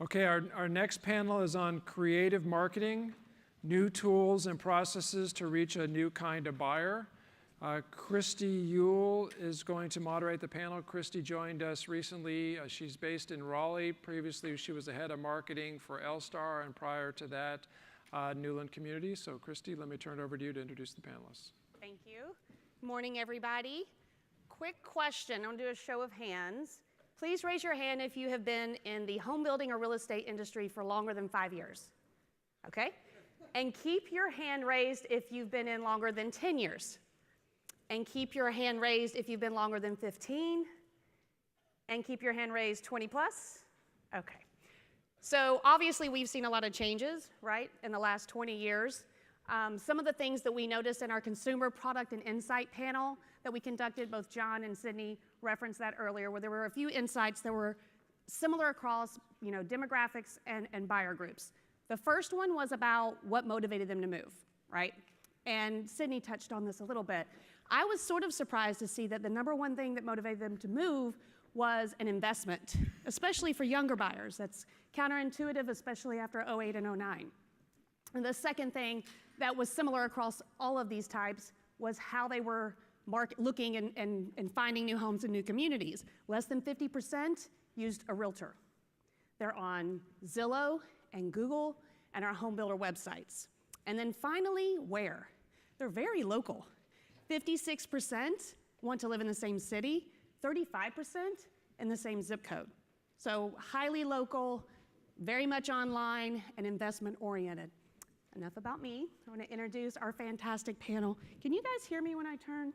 Okay, our next panel is on creative marketing, new tools and processes to reach a new kind of buyer. Kristy Yule is going to moderate the panel. Kristy joined us recently. She's based in Raleigh. Previously, she was the head of marketing for L-Star, and prior to that, Newland Community. So Kristy, let me turn it over to you to introduce the panelists. Thank you. Morning, everybody. Quick question. I'm going to do a show of hands. Please raise your hand if you have been in the home building or real estate industry for longer than 5 years. Okay? And keep your hand raised if you've been in longer than 10 years. And keep your hand raised if you've been longer than 15. And keep your hand raised 20 plus. Okay. So obviously we've seen a lot of changes, right, in the last 20 years. Some of the things that we noticed in our consumer product and insight panel that we conducted, both John and Sydney referenced that earlier, where there were a few insights that were similar across, demographics and buyer groups. The first one was about what motivated them to move, right? And Sydney touched on this a little bit. I was sort of surprised to see that the number one thing that motivated them to move was an investment, especially for younger buyers. That's counterintuitive, especially after 08 and 09. And the second thing that was similar across all of these types was how they were looking and finding new homes and new communities. Less than 50% used a realtor. They're on Zillow and Google and our home builder websites. And then finally, where? They're very local. 56% want to live in the same city, 35% in the same zip code. So highly local, very much online, and investment oriented. Enough about me. I want to introduce our fantastic panel. Can you guys hear me when I turn?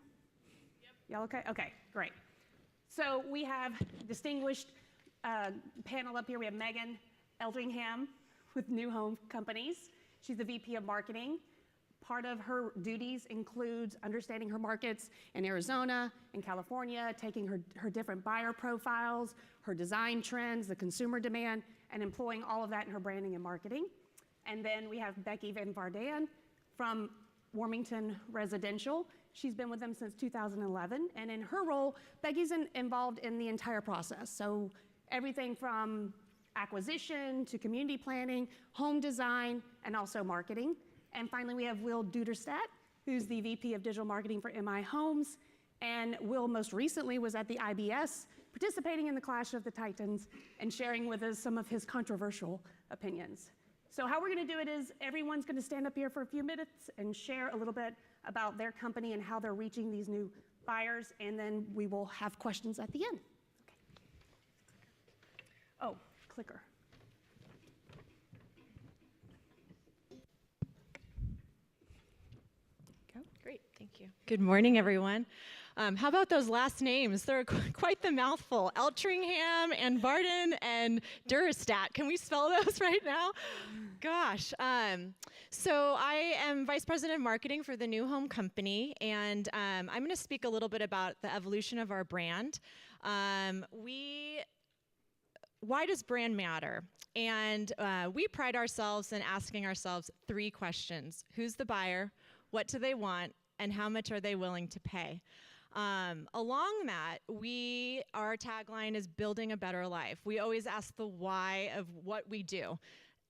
Yep. Y'all okay? Okay, great. So we have distinguished panel up here. We have Megan Eltringham with New Home Companies. She's the VP of Marketing. Part of her duties includes understanding her markets in Arizona and California, taking her different buyer profiles, her design trends, the consumer demand, and employing all of that in her branding and marketing. And then we have Becky Anbardan from Warmington Residential. She's been with them since 2011. And in her role, Becky's involved in the entire process. So everything from acquisition to community planning, home design, and also marketing. And finally, we have Will Duderstadt, who's the VP of Digital Marketing for MI Homes. And Will most recently was at the IBS, participating in the Clash of the Titans and sharing with us some of his controversial opinions. So how we're going to do it is everyone's going to stand up here for a few minutes and share a little bit about their company and how they're reaching these new buyers, and then we will have questions at the end. Okay. Oh, clicker. Go. Great, thank you. Good morning, everyone. How about those last names? They're quite the mouthful. Eltringham, Anbardan, and Duderstadt. Can we spell those right now? Gosh. So I am Vice President of Marketing for the New Home Company, and I'm going to speak a little bit about the evolution of our brand. Why does brand matter? And we pride ourselves in asking ourselves 3 questions. Who's the buyer? What do they want? And how much are they willing to pay? Along that, our tagline is building a better life. We always ask the why of what we do.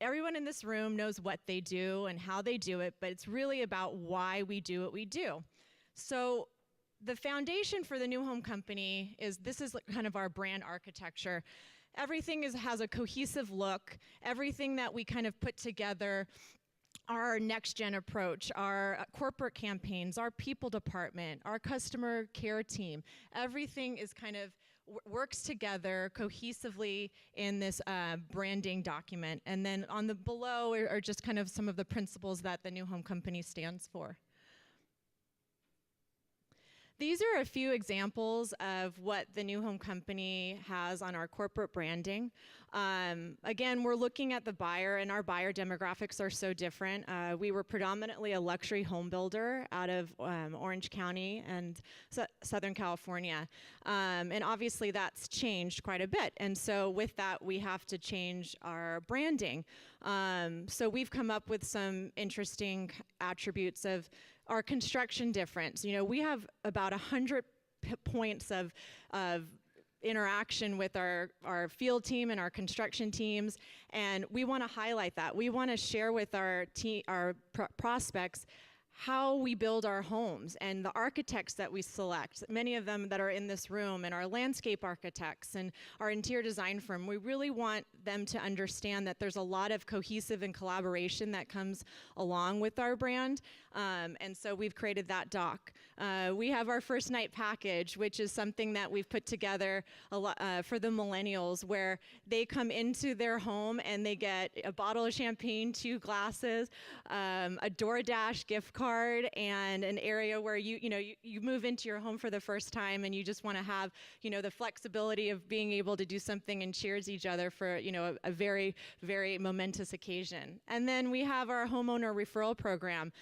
Everyone in this room knows what they do and how they do it, but it's really about why we do what we do. So the foundation for the New Home Company this is kind of our brand architecture. Everything has a cohesive look. Everything that we kind of put together, our next-gen approach, our corporate campaigns, our people department, our customer care team, everything is kind of works together cohesively in this branding document. And then on the below are just kind of some of the principles that the New Home Company stands for. These are a few examples of what the New Home Company has on our corporate branding. Again, we're looking at the buyer, and our buyer demographics are so different. We were predominantly a luxury home builder out of Orange County and Southern California. And obviously that's changed quite a bit. And so with that, we have to change our branding. So we've come up with some interesting attributes of our construction difference. We have about 100 points of interaction with our field team and our construction teams, and we want to highlight that. We want to share with our prospects how we build our homes and the architects that we select, many of them that are in this room, and our landscape architects and our interior design firm. We really want them to understand that there's a lot of cohesive and collaboration that comes along with our brand, and so we've created that doc. We have our first night package, which is something that we've put together a lot, for the millennials, where they come into their home and they get a bottle of champagne, 2 glasses, a DoorDash gift card, and an area where you move into your home for the first time, and you just want to have the flexibility of being able to do something and cheers each other for a very, very momentous occasion. And then we have our homeowner referral program.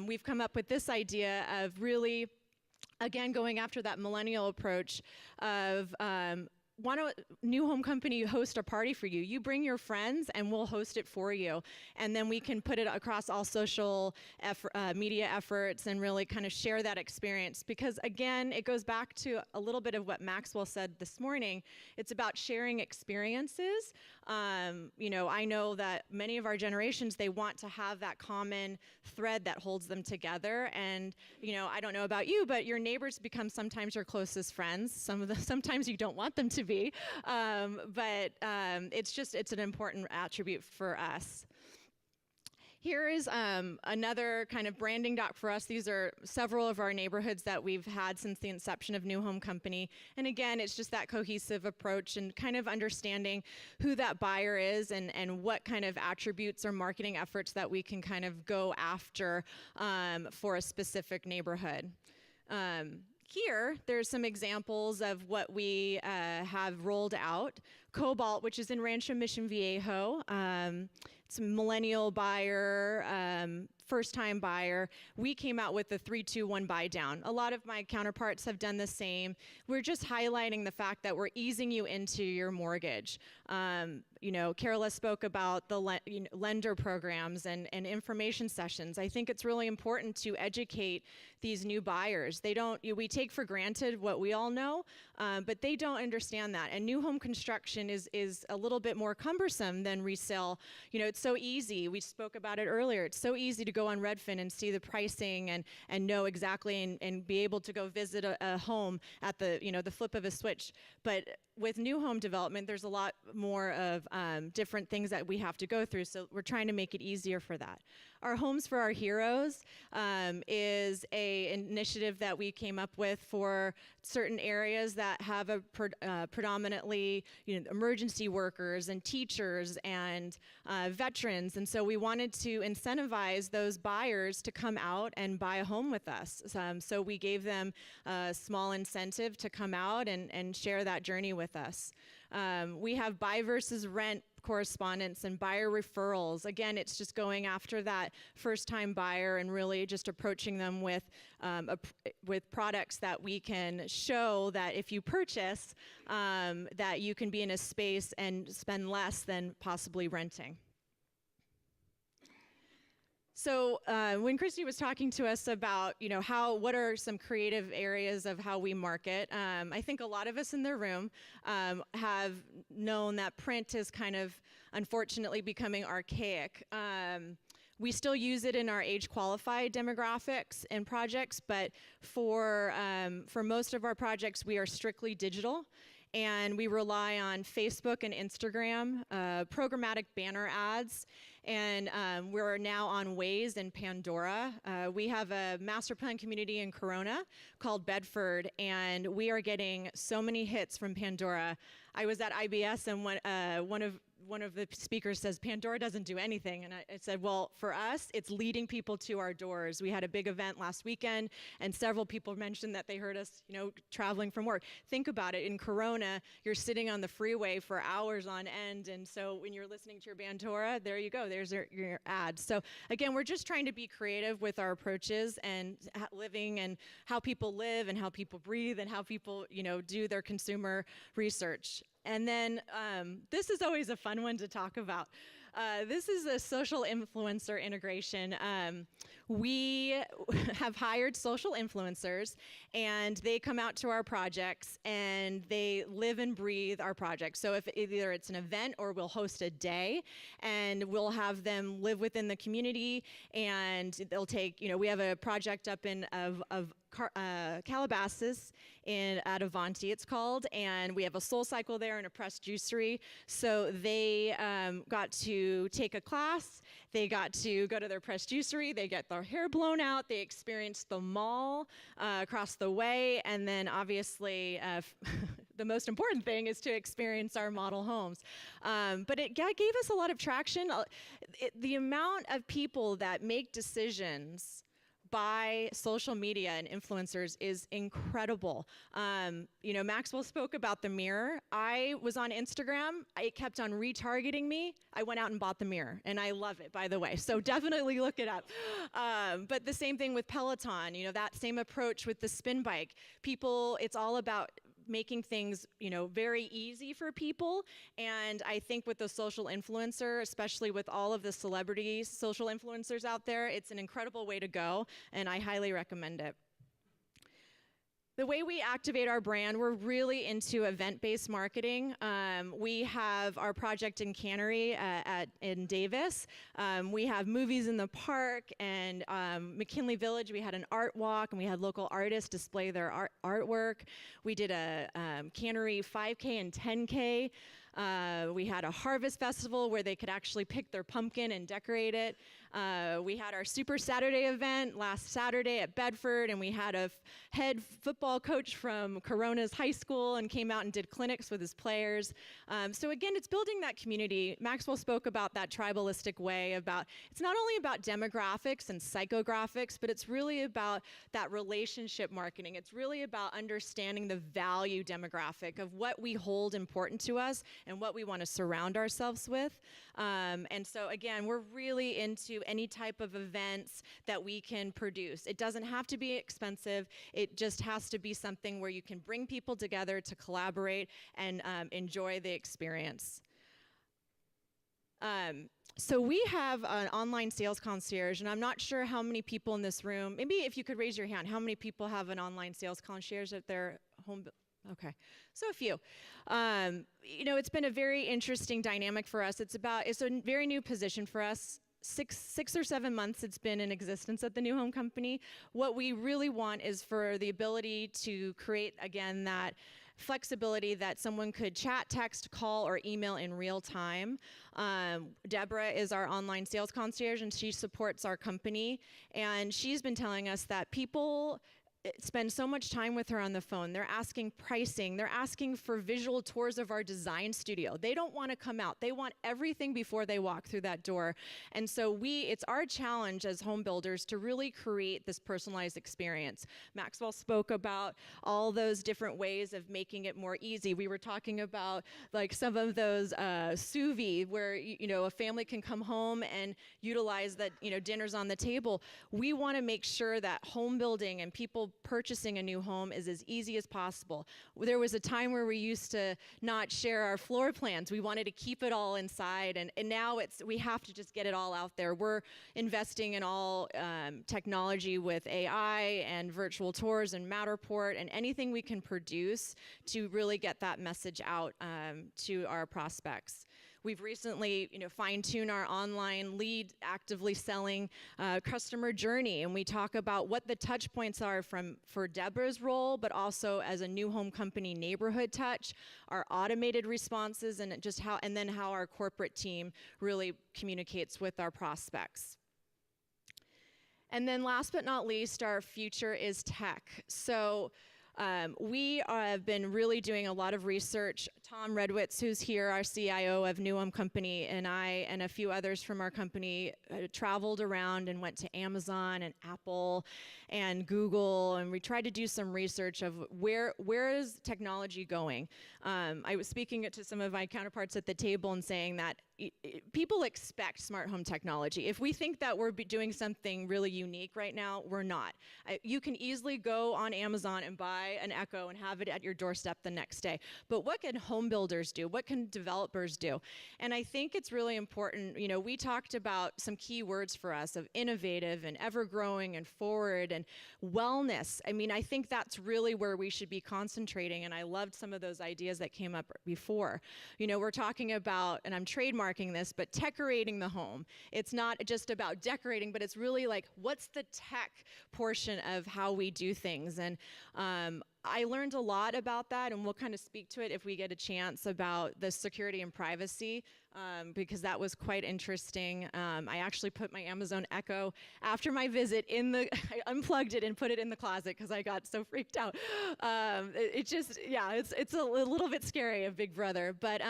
We've come up with this idea of really, again, going after that millennial approach of why don't New Home Company host a party for you? You bring your friends and we'll host it for you. And then we can put it across all social media efforts and really kind of share that experience. Because again, it goes back to a little bit of what Maxwell said this morning. It's about sharing experiences. I know that many of our generations, they want to have that common thread that holds them together. And, I don't know about you, but your neighbors become sometimes your closest friends. Sometimes you don't want them to be, but it's an important attribute for us. Here is another kind of branding doc for us. These are several of our neighborhoods that we've had since the inception of New Home Company. And again, it's just that cohesive approach and kind of understanding who that buyer is and what kind of attributes or marketing efforts that we can kind of go after for a specific neighborhood. Here, there's some examples of what we have rolled out. Cobalt, which is in Rancho Mission Viejo. It's a millennial buyer, first-time buyer. We came out with the 3-2-1 buy down. A lot of my counterparts have done the same. We're just highlighting the fact that we're easing you into your mortgage. Carola spoke about the lender programs and information sessions. I think it's really important to educate these new buyers. We take for granted what we all know, but they don't understand that. And new home construction is a little bit more cumbersome than resale. It's so easy. We spoke about it earlier. It's so easy to go on Redfin and see the pricing and know exactly and be able to go visit a home at the flip of a switch. But with new home development, there's a lot more of different things that we have to go through, so we're trying to make it easier for that. Our Homes for Our Heroes is an initiative that we came up with for certain areas that have a predominantly emergency workers and teachers and veterans, and so we wanted to incentivize those buyers to come out and buy a home with us. So we gave them a small incentive to come out and share that journey with us. We have buy versus rent correspondence and buyer referrals. Again, it's just going after that first-time buyer and really just approaching them with products that we can show that if you purchase, that you can be in a space and spend less than possibly renting. So when Kristy was talking to us about, what are some creative areas of how we market, I think a lot of us in the room have known that print is kind of, unfortunately, becoming archaic. We still use it in our age-qualified demographics and projects, but for most of our projects, we are strictly digital. And we rely on Facebook and Instagram, programmatic banner ads, and we're now on Waze and Pandora. We have a master plan community in Corona called Bedford, and we are getting so many hits from Pandora. I was at IBS, and one of the speakers says, Pandora doesn't do anything. And I said, well, for us, it's leading people to our doors. We had a big event last weekend, and several people mentioned that they heard us, traveling from work. Think about it. In Corona, you're sitting on the freeway for hours on end. And so when you're listening to your Pandora, there you go. There's your ad. So again, we're just trying to be creative with our approaches and living and how people live and how people breathe and how people, do their consumer research. And then this is always a fun one to talk about. This is a social influencer integration. we have hired social influencers, and they come out to our projects and they live and breathe our projects. So if either it's an event or we'll host a day, and we'll have them live within the community, and they'll take, we have a project up in Calabasas at Avanti, it's called, and we have a soul cycle there and a pressed juicery. So they got to take a class, they got to go to their pressed juicery, they get their hair blown out, they experienced the mall across the way, and then obviously the most important thing is to experience our model homes. But it gave us a lot of traction. The amount of people that make decisions by social media and influencers is incredible. Maxwell spoke about the mirror. I was on Instagram. It kept on retargeting me. I went out and bought the mirror, and I love it, by the way. So definitely look it up. But the same thing with Peloton. That same approach with the spin bike. People, it's all about making things, very easy for people. And I think with the social influencer, especially with all of the celebrities, social influencers out there, it's an incredible way to go, and I highly recommend it. The way we activate our brand, we're really into event-based marketing. We have our project in Cannery in Davis. We have movies in the park, and McKinley Village, we had an art walk, and we had local artists display their artwork. We did a Cannery 5K and 10K. We had a harvest festival where they could actually pick their pumpkin and decorate it. We had our Super Saturday event last Saturday at Bedford, and we had a head football coach from Corona's high school and came out and did clinics with his players. So again, it's building that community. Maxwell spoke about that tribalistic way it's not only about demographics and psychographics, but it's really about that relationship marketing. It's really about understanding the value demographic of what we hold important to us and what we want to surround ourselves with. And so again, we're really into any type of events that we can produce. It doesn't have to be expensive. It just has to be something where you can bring people together to collaborate and enjoy the experience. So we have an online sales concierge, and I'm not sure how many people in this room, maybe if you could raise your hand, how many people have an online sales concierge at their home? Okay, so a few. It's been a very interesting dynamic for us. It's a very new position for us. Six or 7 months it's been in existence at the New Home Company. What we really want is for the ability to create, again, that flexibility that someone could chat, text, call, or email in real time. Deborah is our online sales concierge, and she supports our company. And she's been telling us that people spend so much time with her on the phone. They're asking pricing. They're asking for visual tours of our design studio. They don't want to come out. They want everything before they walk through that door. And so it's our challenge as home builders to really create this personalized experience. Maxwell spoke about all those different ways of making it more easy. We were talking about like some of those sous vide where a family can come home and utilize that, dinner's on the table. We want to make sure that home building and people purchasing a new home is as easy as possible. There was a time where we used to not share our floor plans. We wanted to keep it all inside, and now we have to just get it all out there. We're investing in all technology with AI and virtual tours and Matterport and anything we can produce to really get that message out to our prospects. We've recently, fine-tuned our online lead actively selling customer journey, and we talk about what the touch points are for Deborah's role, but also as a New Home Company neighborhood touch, our automated responses, and then how our corporate team really communicates with our prospects. And then last but not least, our future is tech. So we have been really doing a lot of research. Tom Redwitz, who's here, our CIO of New Home Company, and I and a few others from our company traveled around and went to Amazon and Apple and Google, and we tried to do some research of where is technology going. I was speaking to some of my counterparts at the table and saying that people expect smart home technology. If we think that we're doing something really unique right now, we're not. You can easily go on Amazon and buy an Echo and have it at your doorstep the next day. But what can home builders do? What can developers do? And I think it's really important, we talked about some key words for us of innovative and ever-growing and forward and wellness. I mean, I think that's really where we should be concentrating, and I loved some of those ideas that came up before. We're talking about, and I'm trademarking this, but decorating the home. It's not just about decorating, but it's really like, what's the tech portion of how we do things? And I learned a lot about that, and we'll kind of speak to it if we get a chance, about the security and privacy, because that was quite interesting. I actually put my Amazon Echo after my visit I unplugged it and put it in the closet because I got so freaked out. It's a little bit scary of Big Brother. But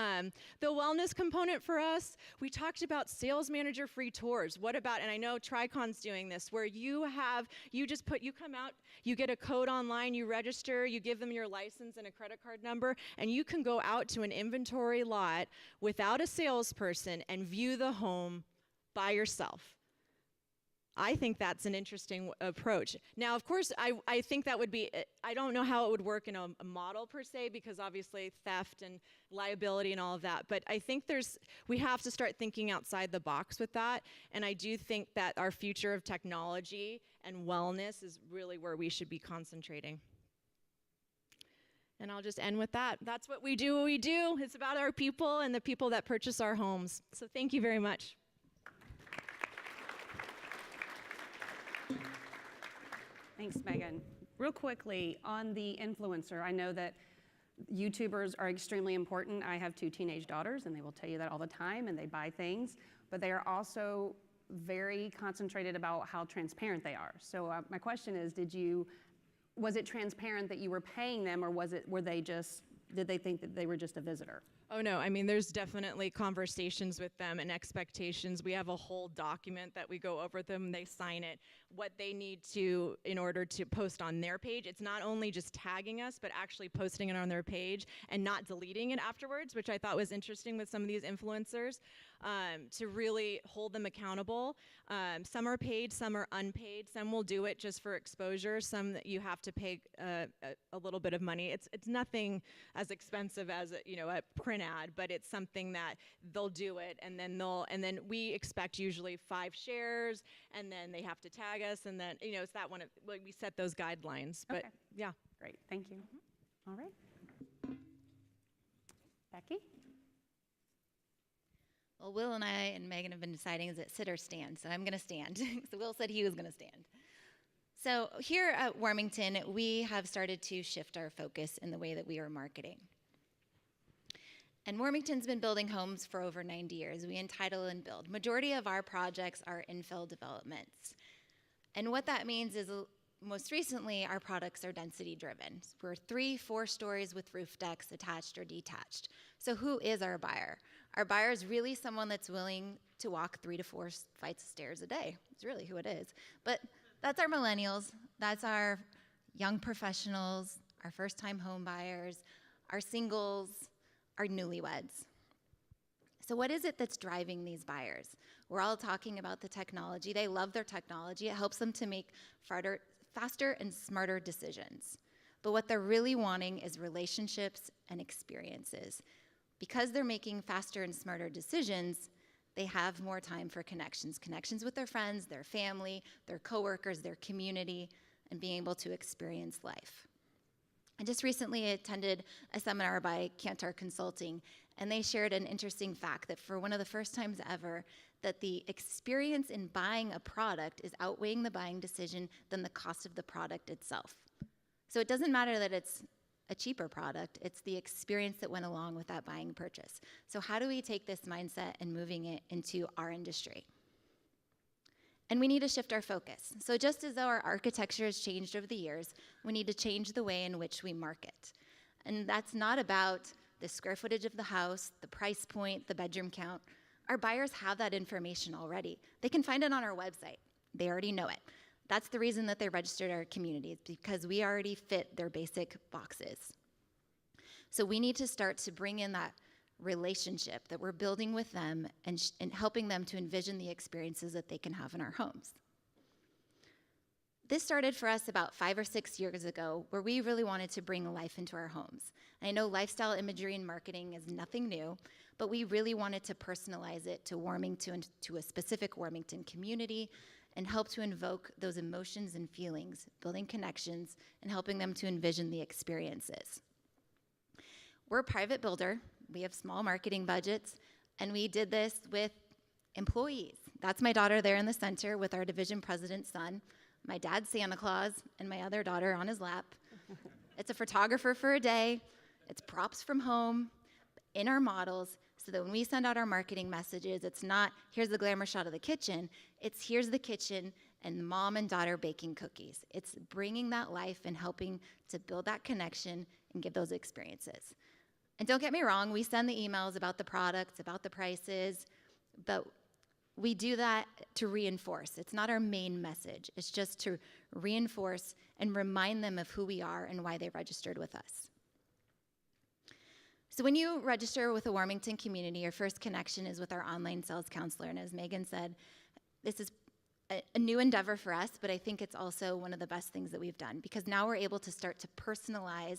the wellness component for us, we talked about sales manager free tours. What about, and I know Tricon's doing this, where you come out, you get a code online, you register, you give them your license and a credit card number, and you can go out to an inventory lot without a salesperson and view the home by yourself. I think that's an interesting approach. Now, of course, I think that would be, I don't know how it would work in a model per se, because obviously theft and liability and all of that, but I think we have to start thinking outside the box with that, and I do think that our future of technology and wellness is really where we should be concentrating. And I'll just end with that. That's what we do. It's about our people and the people that purchase our homes. So thank you very much. Thanks, Megan. Real quickly, on the influencer, I know that YouTubers are extremely important. I have 2 teenage daughters, and they will tell you that all the time, and they buy things, but they are also very concentrated about how transparent they are. So my question is, was it transparent that you were paying them, or did they think that they were just a visitor? Oh no, I mean, there's definitely conversations with them and expectations. We have a whole document that we go over with them, they sign it, what they need to in order to post on their page. It's not only just tagging us, but actually posting it on their page and not deleting it afterwards, which I thought was interesting with some of these influencers, to really hold them accountable. Some are paid, some are unpaid, some will do it just for exposure, some that you have to pay a little bit of money. It's nothing as expensive as a print ad, but it's something that they'll do it, and then we expect usually 5 shares, and then they have to tag us, and then it's that one. We set those guidelines, but okay. Yeah. Great, thank you. All right, Becky. Well, Will and I and Megan have been deciding, is it sit or stand? So I'm going to stand. So Will said he was going to stand. So here at Warmington, we have started to shift our focus in the way that we are marketing. And Warmington's been building homes for over 90 years. We entitle and build. Majority of our projects are infill developments. And what that means is, most recently, our products are density driven. We're 3-4 stories with roof decks attached or detached. So who is our buyer? Our buyer is really someone that's willing to walk 3 to 4 flights of stairs a day. It's really who it is. But that's our millennials. That's our young professionals, our first-time home buyers, our singles, our newlyweds. So what is it that's driving these buyers? We're all talking about the technology. They love their technology. It helps them to make faster and smarter decisions. But what they're really wanting is relationships and experiences. Because they're making faster and smarter decisions, they have more time for connections with their friends, their family, their coworkers, their community, and being able to experience life. I just recently attended a seminar by Kantar Consulting, and they shared an interesting fact that for one of the first times ever, that the experience in buying a product is outweighing the buying decision than the cost of the product itself. So it doesn't matter that it's a cheaper product, it's the experience that went along with that buying purchase. So how do we take this mindset and moving it into our industry? And we need to shift our focus. So just as though our architecture has changed over the years, we need to change the way in which we market. And that's not about the square footage of the house, the price point, the bedroom count. Our buyers have that information already. They can find it on our website. They already know it. That's the reason that they registered our community, because we already fit their basic boxes. So we need to start to bring in that relationship that we're building with them and helping them to envision the experiences that they can have in our homes. This started for us about 5 or 6 years ago, where we really wanted to bring life into our homes. And I know lifestyle imagery and marketing is nothing new, but we really wanted to personalize it to Warmington, to a specific Warmington community, and help to invoke those emotions and feelings, building connections, and helping them to envision the experiences. We're a private builder. We have small marketing budgets, and we did this with employees. That's my daughter there in the center with our division president's son, my dad's Santa Claus, and my other daughter on his lap. It's a photographer for a day. It's props from home in our models, so that when we send out our marketing messages, it's not, here's the glamour shot of the kitchen, it's here's the kitchen and mom and daughter baking cookies. It's bringing that life and helping to build that connection and give those experiences. And don't get me wrong, we send the emails about the products, about the prices, but we do that to reinforce. It's not our main message. It's just to reinforce and remind them of who we are and why they registered with us. So when you register with a Warmington community, your first connection is with our online sales counselor. And as Megan said, this is a new endeavor for us, but I think it's also one of the best things that we've done, because now we're able to start to personalize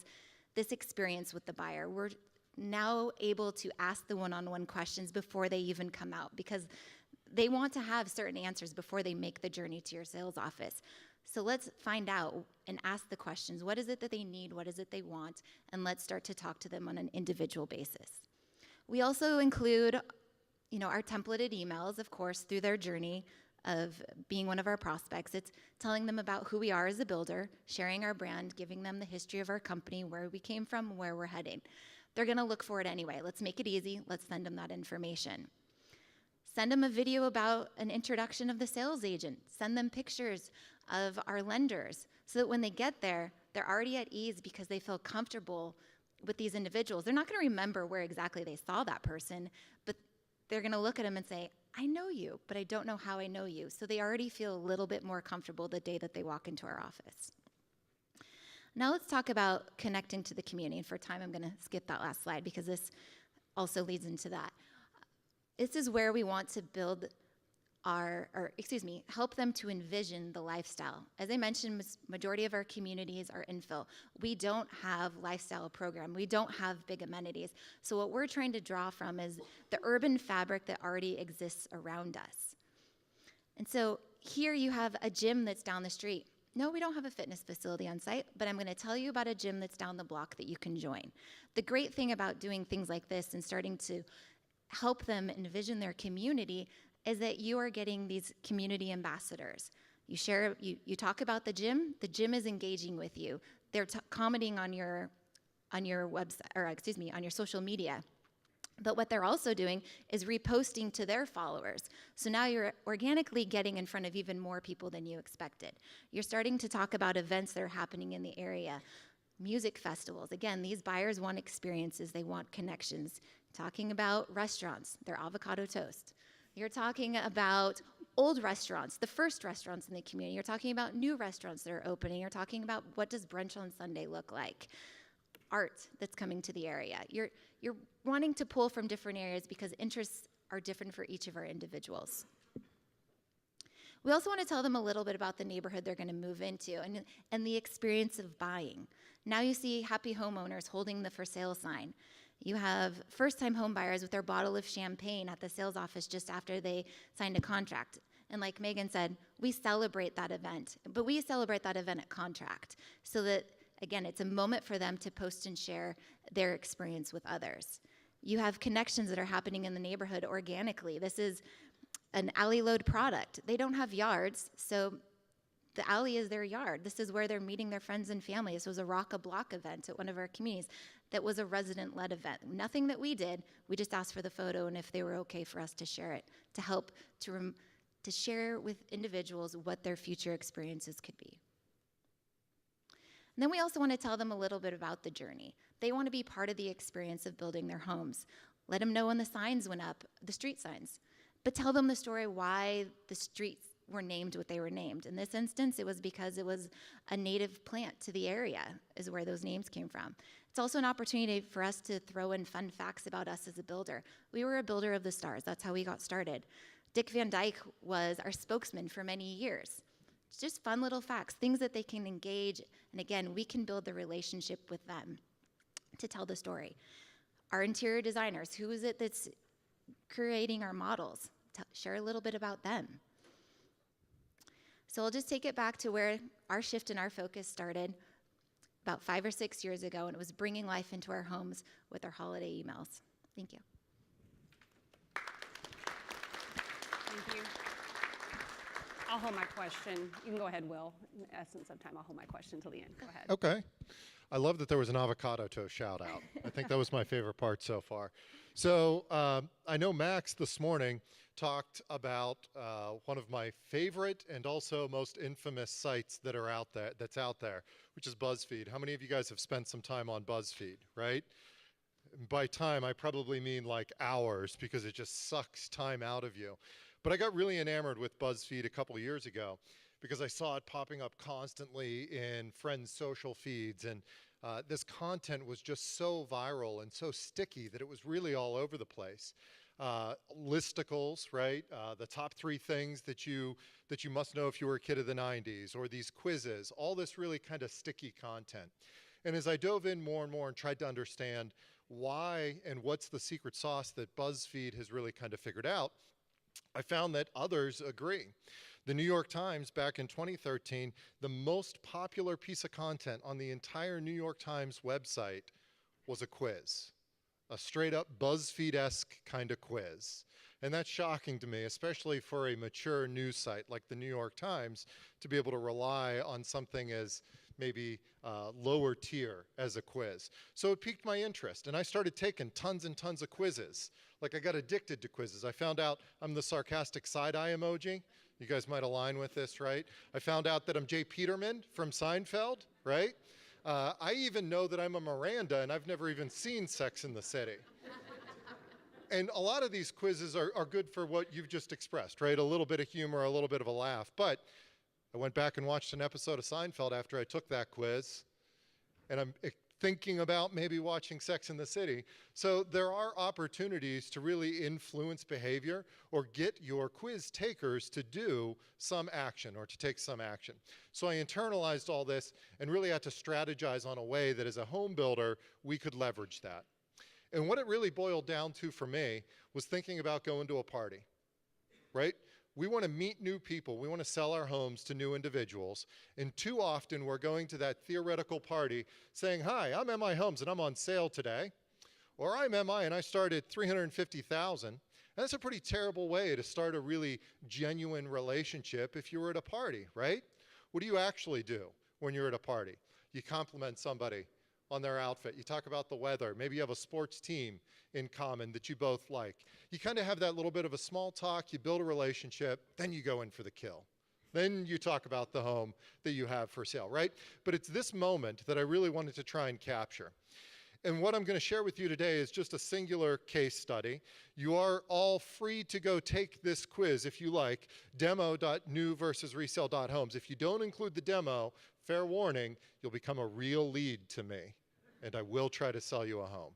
this experience with the buyer. We're now able to ask the one-on-one questions before they even come out, because they want to have certain answers before they make the journey to your sales office. So let's find out and ask the questions. What is it that they need? What is it they want? And let's start to talk to them on an individual basis. We also include, our templated emails, of course, through their journey of being one of our prospects. It's telling them about who we are as a builder, sharing our brand, giving them the history of our company, where we came from, where we're heading. They're gonna look for it anyway. Let's make it easy. Let's send them that information. Send them a video about an introduction of the sales agent. Send them pictures of our lenders so that when they get there, they're already at ease because they feel comfortable with these individuals. They're not gonna remember where exactly they saw that person, but they're gonna look at them and say, I know you, but I don't know how I know you. So they already feel a little bit more comfortable the day that they walk into our office. Now let's talk about connecting to the community. And for time, I'm gonna skip that last slide because this also leads into that. This is where we want to build help them to envision the lifestyle. As I mentioned, majority of our communities are infill. We don't have lifestyle program. We don't have big amenities. So what we're trying to draw from is the urban fabric that already exists around us. And so here you have a gym that's down the street. No, we don't have a fitness facility on site, but I'm gonna tell you about a gym that's down the block that you can join. The great thing about doing things like this and starting to help them envision their community is that you are getting these community ambassadors. You talk about the gym is engaging with you. They're commenting on your website, or on your social media. But what they're also doing is reposting to their followers. So now you're organically getting in front of even more people than you expected. You're starting to talk about events that are happening in the area. Music festivals. Again, these buyers want experiences, they want connections. Talking about restaurants, their avocado toast. You're talking about old restaurants, the first restaurants in the community. You're talking about new restaurants that are opening. You're talking about what does brunch on Sunday look like. Art that's coming to the area. You're wanting to pull from different areas because interests are different for each of our individuals. We also want to tell them a little bit about the neighborhood they're going to move into and the experience of buying. Now you see happy homeowners holding the for sale sign. You have first-time home buyers with their bottle of champagne at the sales office just after they signed a contract. And like Megan said, we celebrate that event, but we celebrate that event at contract so that, again, it's a moment for them to post and share their experience with others. You have connections that are happening in the neighborhood organically. This is an alley load product. They don't have yards, so the alley is their yard. This is where they're meeting their friends and family. This was a Rock a Block event at one of our communities that was a resident-led event. Nothing that we did. We just asked for the photo and if they were okay for us to share it, to help to share with individuals what their future experiences could be. And then we also want to tell them a little bit about the journey. They want to be part of the experience of building their homes. Let them know when the signs went up, the street signs. But tell them the story why the streets were named what they were named. In this instance, it was because it was a native plant to the area is where those names came from. It's also an opportunity for us to throw in fun facts about us as a builder. We were a builder of the stars. That's how we got started. Dick Van Dyke was our spokesman for many years. It's just fun little facts, things that they can engage, and again, we can build the relationship with them to tell the story. Our interior designers, who is it that's creating our models? Share a little bit about them. So I'll just take it back to where our shift and our focus started about 5 or 6 years ago, and it was bringing life into our homes with our holiday emails. Thank you. Thank you. I'll hold my question. You can go ahead, Will. In the essence of time, I'll hold my question until the end. Go ahead. Okay. I love that there was an avocado toast shout out. I think that was my favorite part so far. So I know Max this morning talked about one of my favorite and also most infamous sites that are out there, which is BuzzFeed. How many of you guys have spent some time on BuzzFeed, right? By time, I probably mean like hours, because it just sucks time out of you. But I got really enamored with BuzzFeed a couple years ago because I saw it popping up constantly in friends' social feeds, and this content was just so viral and so sticky that it was really all over the place. Listicles, right? The top 3 things that you must know if you were a kid of the 90s, or these quizzes, all this really kind of sticky content. And as I dove in more and more and tried to understand why and what's the secret sauce that BuzzFeed has really kind of figured out, I found that others agree. The New York Times, back in 2013, the most popular piece of content on the entire New York Times website was a quiz, a straight up BuzzFeed-esque kind of quiz. And that's shocking to me, especially for a mature news site like the New York Times, to be able to rely on something as maybe lower tier as a quiz. So it piqued my interest, and I started taking tons and tons of quizzes. Like, I got addicted to quizzes. I found out I'm the sarcastic side-eye emoji. You guys might align with this, right? I found out that I'm Jay Peterman from Seinfeld, right? I even know that I'm a Miranda, and I've never even seen Sex and the City. And a lot of these quizzes are good for what you've just expressed, right? A little bit of humor, a little bit of a laugh. But I went back and watched an episode of Seinfeld after I took that quiz, and I'm thinking about maybe watching Sex and the City. So there are opportunities to really influence behavior or get your quiz takers to do some action or to take some action. So I internalized all this and really had to strategize on a way that as a home builder, we could leverage that. And what it really boiled down to for me was thinking about going to a party, right? We want to meet new people. We want to sell our homes to new individuals. And too often we're going to that theoretical party saying, hi, I'm MI Homes and I'm on sale today. Or I'm MI and I started $350,000. And that's a pretty terrible way to start a really genuine relationship if you were at a party, right? What do you actually do when you're at a party? You compliment somebody on their outfit. You talk about the weather. Maybe you have a sports team in common that you both like. You kind of have that little bit of a small talk, you build a relationship, then you go in for the kill. Then you talk about the home that you have for sale, right? But it's this moment that I really wanted to try and capture. And what I'm going to share with you today is just a singular case study. You are all free to go take this quiz if you like, demo.newversusresale.homes. If you don't include the demo, fair warning, you'll become a real lead to me, and I will try to sell you a home.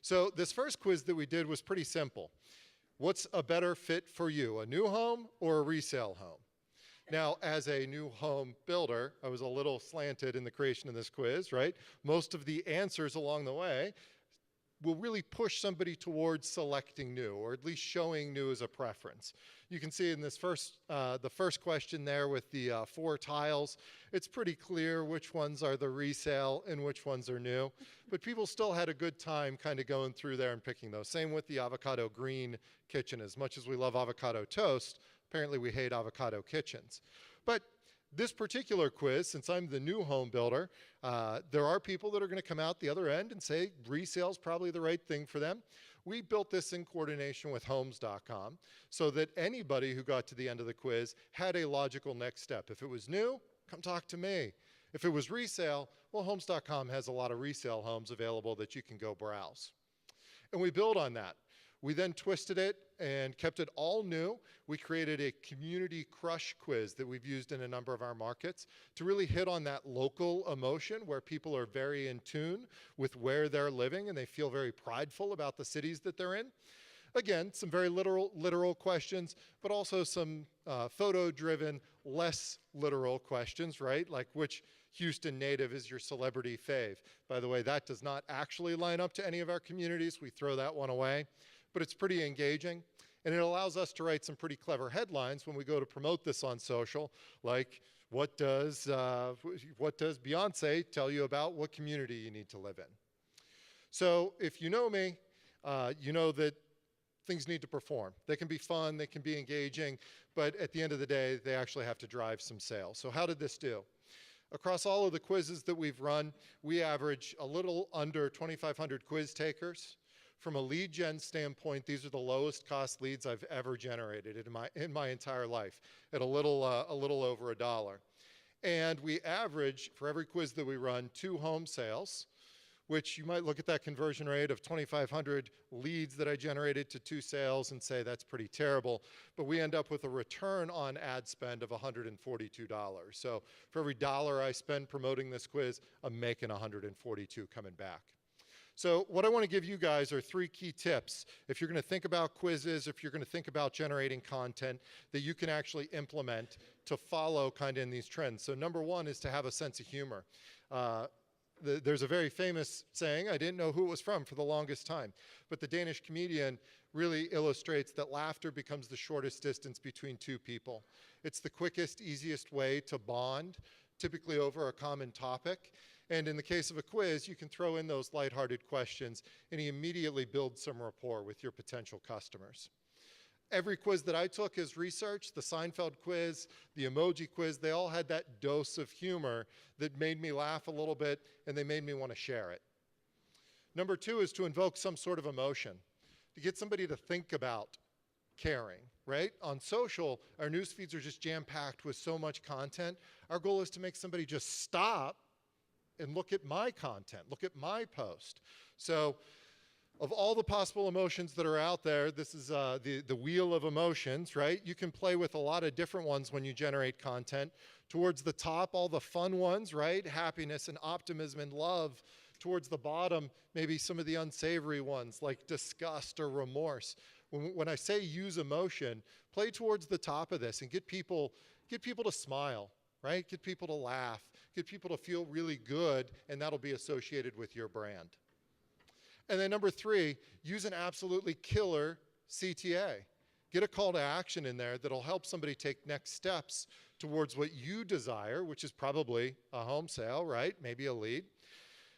So this first quiz that we did was pretty simple. What's a better fit for you, a new home or a resale home? Now, as a new home builder, I was a little slanted in the creation of this quiz, right? Most of the answers along the way will really push somebody towards selecting new, or at least showing new as a preference. You can see in this the first question there with the 4 tiles, it's pretty clear which ones are the resale and which ones are new. But people still had a good time kind of going through there and picking those. Same with the avocado green kitchen. As much as we love avocado toast, apparently we hate avocado kitchens. But this particular quiz, since I'm the new home builder, there are people that are going to come out the other end and say resale is probably the right thing for them. We built this in coordination with Homes.com so that anybody who got to the end of the quiz had a logical next step. If it was new, come talk to me. If it was resale, well, Homes.com has a lot of resale homes available that you can go browse. And we build on that. We then twisted it and kept it all new. We created a community crush quiz that we've used in a number of our markets to really hit on that local emotion where people are very in tune with where they're living and they feel very prideful about the cities that they're in. Again, some very literal questions, but also some photo-driven, less literal questions, right? Like which Houston native is your celebrity fave? By the way, that does not actually line up to any of our communities. We throw that one away, but it's pretty engaging. And it allows us to write some pretty clever headlines when we go to promote this on social, like what does Beyonce tell you about what community you need to live in? So if you know me, you know that things need to perform. They can be fun, they can be engaging, but at the end of the day, they actually have to drive some sales. So how did this do? Across all of the quizzes that we've run, we average a little under 2,500 quiz takers. From a lead gen standpoint, these are the lowest cost leads I've ever generated in my entire life, at a little over $1. And we average, for every quiz that we run, 2 home sales, which you might look at that conversion rate of 2,500 leads that I generated to 2 sales and say that's pretty terrible, but we end up with a return on ad spend of $142. So for every dollar I spend promoting this quiz, I'm making $142 coming back. So what I want to give you guys are 3 key tips if you're going to think about quizzes, if you're going to think about generating content that you can actually implement to follow kind of in these trends. So number 1 is to have a sense of humor. There's a very famous saying, I didn't know who it was from for the longest time, but the Danish comedian really illustrates that laughter becomes the shortest distance between 2 people. It's the quickest, easiest way to bond, typically over a common topic. And in the case of a quiz, you can throw in those lighthearted questions and you immediately build some rapport with your potential customers. Every quiz that I took is research. The Seinfeld quiz, the emoji quiz, they all had that dose of humor that made me laugh a little bit and they made me want to share it. Number 2 is to invoke some sort of emotion, to get somebody to think about caring, right? On social, our news feeds are just jam-packed with so much content. Our goal is to make somebody just stop and look at my content, look at my post. So of all the possible emotions that are out there, this is the wheel of emotions, right? You can play with a lot of different ones when you generate content. Towards the top, all the fun ones, right? Happiness and optimism and love. Towards the bottom, maybe some of the unsavory ones like disgust or remorse. When I say use emotion, play towards the top of this and get people to smile, right? Get people to laugh, get people to feel really good, and that'll be associated with your brand. And then number 3, use an absolutely killer CTA. Get a call to action in there that'll help somebody take next steps towards what you desire, which is probably a home sale, right? Maybe a lead.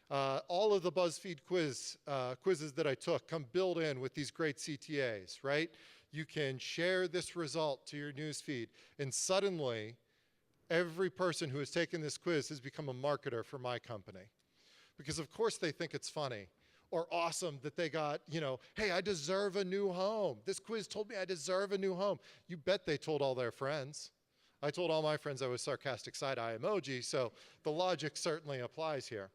All of the BuzzFeed quizzes that I took come built in with these great CTAs, right? You can share this result to your newsfeed, and suddenly, every person who has taken this quiz has become a marketer for my company. Because of course they think it's funny or awesome that they got, hey, I deserve a new home. This quiz told me I deserve a new home. You bet they told all their friends. I told all my friends I was sarcastic side-eye emoji, so the logic certainly applies here.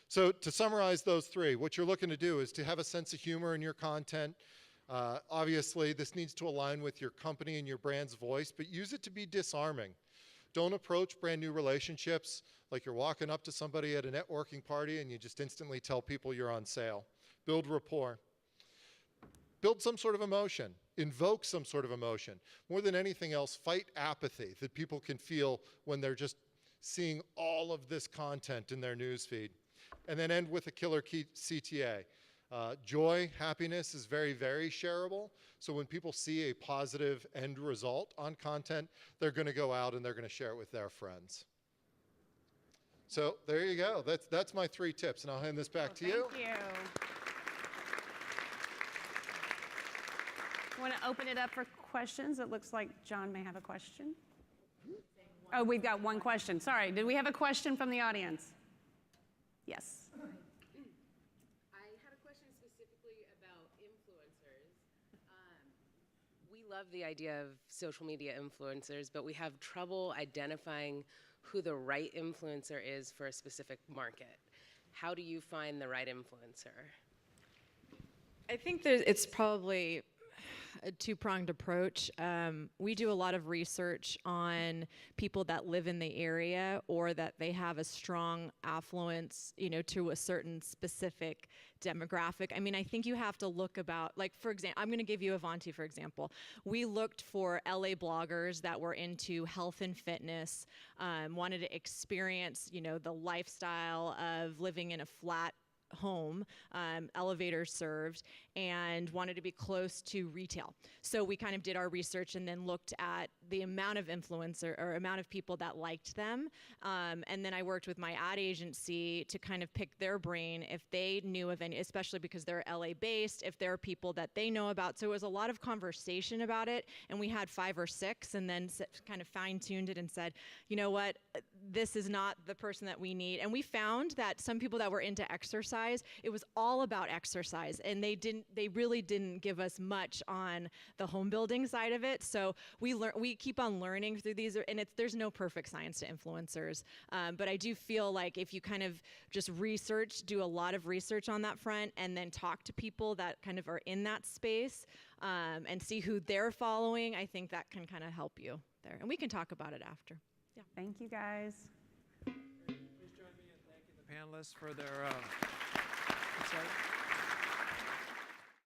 So to summarize those 3, what you're looking to do is to have a sense of humor in your content. Obviously, this needs to align with your company and your brand's voice, but use it to be disarming. Don't approach brand new relationships like you're walking up to somebody at a networking party and you just instantly tell people you're on sale. Build rapport. Build some sort of emotion. Invoke some sort of emotion. More than anything else, fight apathy that people can feel when they're just seeing all of this content in their newsfeed. And then end with a killer key CTA. Joy, happiness is very, very shareable. So when people see a positive end result on content, they're going to go out and they're going to share it with their friends. So there you go. That's my 3 tips, and I'll hand this back to you. Thank you. I want to open it up for questions. It looks like John may have a question. Oh, we've got one question. Sorry, did we have a question from the audience? Yes. I had a question specifically about influencers. We love the idea of social media influencers, but we have trouble identifying who the right influencer is for a specific market. How do you find the right influencer? I think it's probably a two-pronged approach. We do a lot of research on people that live in the area or that they have a strong affluence, to a certain specific demographic. I mean, I think you have to look about, like, for example, I'm going to give you Avanti, for example. We looked for LA bloggers that were into health and fitness, wanted to experience, the lifestyle of living in a flat home, elevator served, and wanted to be close to retail. So we kind of did our research and then looked at the amount of influencer or amount of people that liked them. And then I worked with my ad agency to kind of pick their brain if they knew of any, especially because they're LA based, if there are people that they know about. So it was a lot of conversation about it. And we had 5 or 6 and then kind of fine tuned it and said, you know what, this is not the person that we need. And we found that some people that were into exercise, it was all about exercise, and they really didn't give us much on the home building side of it. So we keep on learning through these, and there's no perfect science to influencers. But I do feel like if you kind of just do a lot of research on that front, and then talk to people that kind of are in that space, and see who they're following, I think that can kind of help you there. And we can talk about it after. Yeah. Thank you, guys. Please join me in thanking the panelists for their insight.